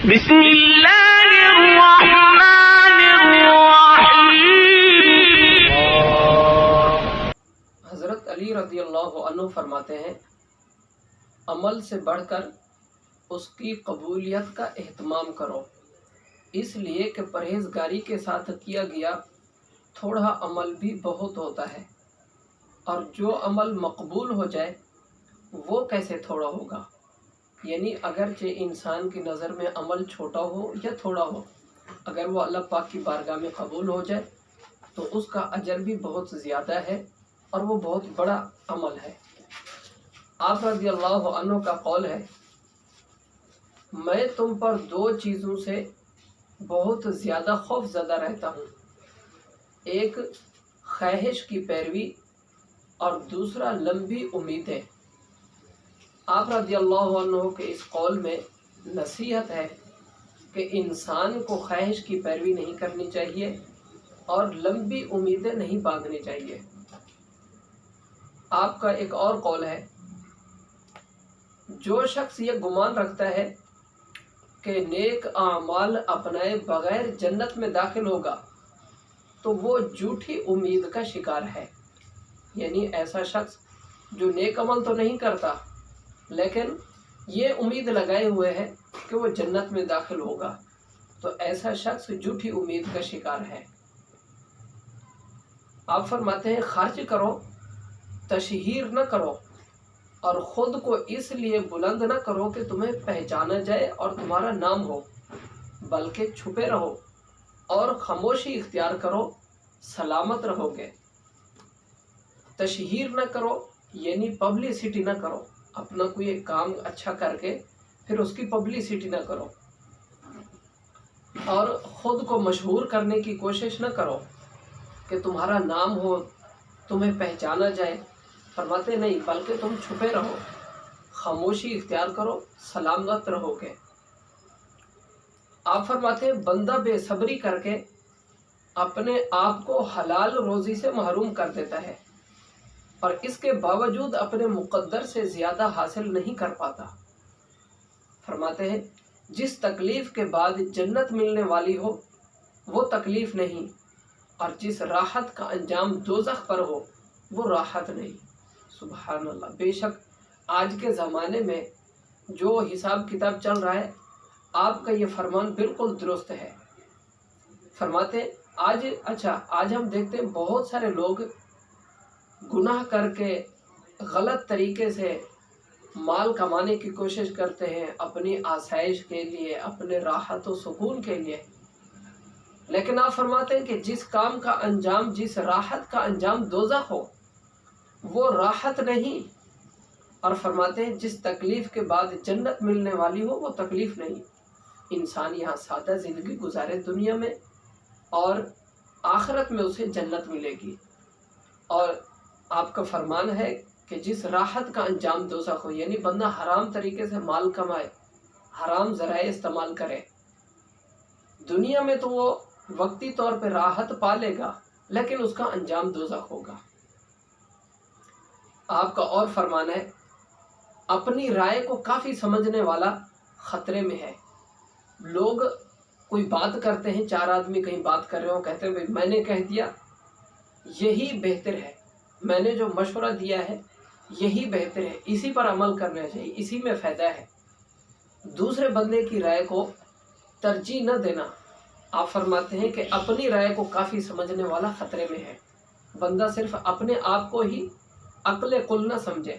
بسم اللہ الرحمن الرحیم۔ حضرت علی رضی اللہ عنہ فرماتے ہیں، عمل سے بڑھ کر اس کی قبولیت کا اہتمام کرو، اس لیے کہ پرہیزگاری کے ساتھ کیا گیا تھوڑا عمل بھی بہت ہوتا ہے، اور جو عمل مقبول ہو جائے وہ کیسے تھوڑا ہوگا؟ یعنی اگرچہ انسان کی نظر میں عمل چھوٹا ہو یا تھوڑا ہو، اگر وہ اللہ پاک کی بارگاہ میں قبول ہو جائے تو اس کا اجر بھی بہت زیادہ ہے اور وہ بہت بڑا عمل ہے۔ آپ رضی اللہ عنہ کا قول ہے، میں تم پر دو چیزوں سے بہت زیادہ خوف زدہ رہتا ہوں، ایک خواہش کی پیروی اور دوسرا لمبی امیدیں۔ آپ رضی اللہ عنہ کے اس قول میں نصیحت ہے کہ انسان کو خواہش کی پیروی نہیں کرنی چاہیے اور لمبی امیدیں نہیں باندھنی چاہیے۔ آپ کا ایک اور قول ہے، جو شخص یہ گمان رکھتا ہے کہ نیک اعمال اپنائے بغیر جنت میں داخل ہوگا تو وہ جھوٹی امید کا شکار ہے۔ یعنی ایسا شخص جو نیک عمل تو نہیں کرتا لیکن یہ امید لگائے ہوئے ہے کہ وہ جنت میں داخل ہوگا، تو ایسا شخص جھوٹی امید کا شکار ہے۔ آپ فرماتے ہیں، خرچ کرو، تشہیر نہ کرو، اور خود کو اس لیے بلند نہ کرو کہ تمہیں پہچانا جائے اور تمہارا نام ہو، بلکہ چھپے رہو اور خاموشی اختیار کرو، سلامت رہو گے۔ تشہیر نہ کرو یعنی پبلسٹی نہ کرو، اپنا کوئی ایک کام اچھا کر کے پھر اس کی پبلسٹی نہ کرو، اور خود کو مشہور کرنے کی کوشش نہ کرو کہ تمہارا نام ہو، تمہیں پہچانا جائے۔ فرماتے نہیں، بلکہ تم چھپے رہو، خاموشی اختیار کرو، سلامت رہو گے۔ آپ فرماتے ہیں، بندہ بے صبری کر کے اپنے آپ کو حلال روزی سے محروم کر دیتا ہے اور اس کے باوجود اپنے مقدر سے زیادہ حاصل نہیں کر پاتا۔ فرماتے ہیں، جس تکلیف کے بعد جنت ملنے والی ہو وہ تکلیف نہیں، اور جس راحت کا انجام دوزخ پر ہو وہ راحت نہیں۔ سبحان اللہ۔ بے شک آج کے زمانے میں جو حساب کتاب چل رہا ہے، آپ کا یہ فرمان بالکل درست ہے۔ فرماتے ہیں، آج ہم دیکھتے ہیں بہت سارے لوگ گناہ کر کے غلط طریقے سے مال کمانے کی کوشش کرتے ہیں، اپنی آسائش کے لیے، اپنے راحت و سکون کے لیے، لیکن آپ فرماتے ہیں کہ جس کام کا انجام، جس راحت کا انجام دوزخ ہو وہ راحت نہیں، اور فرماتے ہیں جس تکلیف کے بعد جنت ملنے والی ہو وہ تکلیف نہیں۔ انسان یہاں سادہ زندگی گزارے دنیا میں، اور آخرت میں اسے جنت ملے گی۔ اور آپ کا فرمان ہے کہ جس راحت کا انجام دوزخ ہو، یعنی بندہ حرام طریقے سے مال کمائے، حرام ذرائع استعمال کرے، دنیا میں تو وہ وقتی طور پہ راحت پا لے گا لیکن اس کا انجام دوزخ ہوگا۔ آپ کا اور فرمان ہے، اپنی رائے کو کافی سمجھنے والا خطرے میں ہے۔ لوگ کوئی بات کرتے ہیں، چار آدمی کہیں بات کر رہے ہوں، کہتے ہیں میں نے کہہ دیا یہی بہتر ہے، میں نے جو مشورہ دیا ہے یہی بہتر ہے، اسی پر عمل کرنا چاہیے، اسی میں فائدہ ہے۔ دوسرے بندے کی رائے کو ترجیح نہ دینا۔ آپ فرماتے ہیں کہ اپنی رائے کو کافی سمجھنے والا خطرے میں ہے۔ بندہ صرف اپنے آپ کو ہی عقل کل نہ سمجھے۔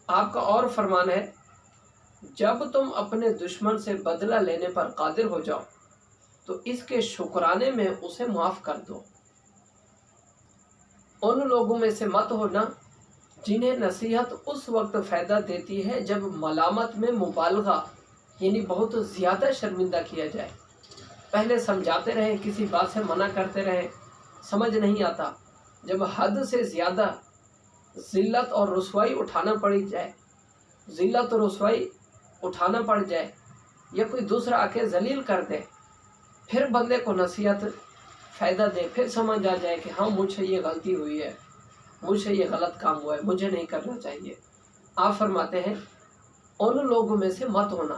آپ کا اور فرمان ہے، جب تم اپنے دشمن سے بدلہ لینے پر قادر ہو جاؤ تو اس کے شکرانے میں اسے معاف کر دو۔ ان لوگوں میں سے مت ہونا جنہیں نصیحت اس وقت فائدہ دیتی ہے جب ملامت میں مبالغہ یعنی بہت زیادہ شرمندہ کیا جائے۔ پہلے سمجھاتے رہیں، کسی بات سے منع کرتے رہیں، سمجھ نہیں آتا، جب حد سے زیادہ ذلت اور رسوائی اٹھانا پڑ جائے یا کوئی دوسرا آ کے ذلیل کر دے، پھر بندے کو نصیحت فائدہ دے، پھر سمجھ آ جائے کہ ہاں مجھ سے یہ غلطی ہوئی ہے، مجھ سے یہ غلط کام ہوا ہے، مجھے نہیں کرنا چاہیے۔ آپ فرماتے ہیں، ان لوگوں میں سے مت ہونا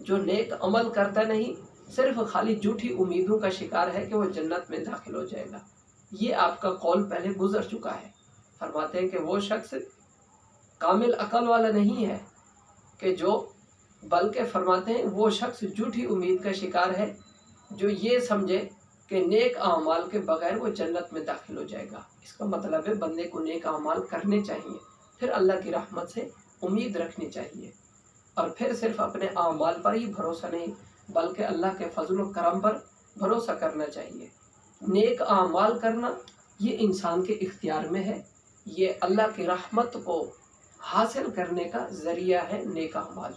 جو نیک عمل کرتا نہیں، صرف خالی جھوٹی امیدوں کا شکار ہے کہ وہ جنت میں داخل ہو جائے گا۔ یہ آپ کا قول پہلے گزر چکا ہے۔ فرماتے ہیں کہ وہ شخص کامل عقل والا نہیں ہے کہ جو، بلکہ فرماتے ہیں وہ شخص جھوٹی امید کا شکار ہے جو یہ سمجھے کہ نیک اعمال کے بغیر وہ جنت میں داخل ہو جائے گا۔ اس کا مطلب ہے بندے کو نیک اعمال کرنے چاہیے، پھر اللہ کی رحمت سے امید رکھنی چاہیے، اور پھر صرف اپنے اعمال پر ہی بھروسہ نہیں بلکہ اللہ کے فضل و کرم پر بھروسہ کرنا چاہیے۔ نیک اعمال کرنا یہ انسان کے اختیار میں ہے، یہ اللہ کی رحمت کو حاصل کرنے کا ذریعہ ہے نیک اعمال۔